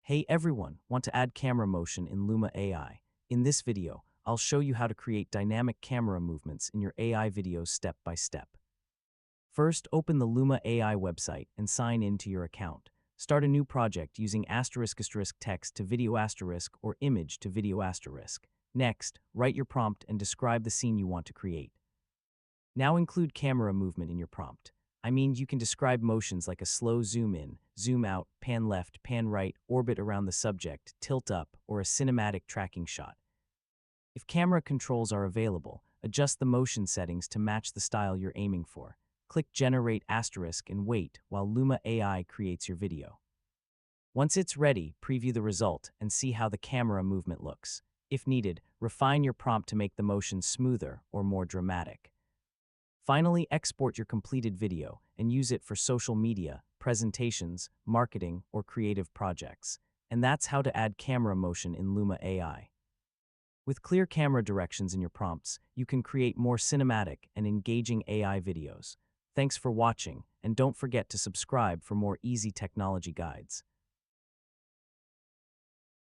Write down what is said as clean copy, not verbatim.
Hey everyone, want to add camera motion in Luma AI? In this video, I'll show you how to create dynamic camera movements in your AI videos step by step. First, open the Luma AI website and sign in to your account. Start a new project using *** text to video * or image to video **. Next, write your prompt and describe the scene you want to create. Now include camera movement in your prompt. You can describe motions like a slow zoom in, zoom out, pan left, pan right, orbit around the subject, tilt up, or a cinematic tracking shot. If camera controls are available, adjust the motion settings to match the style you're aiming for. Click Generate * and wait while Luma AI creates your video. Once it's ready, preview the result and see how the camera movement looks. If needed, refine your prompt to make the motion smoother or more dramatic. Finally, export your completed video and use it for social media, presentations, marketing, or creative projects. And that's how to add camera motion in Luma AI. With clear camera directions in your prompts, you can create more cinematic and engaging AI videos. Thanks for watching, and don't forget to subscribe for more easy technology guides.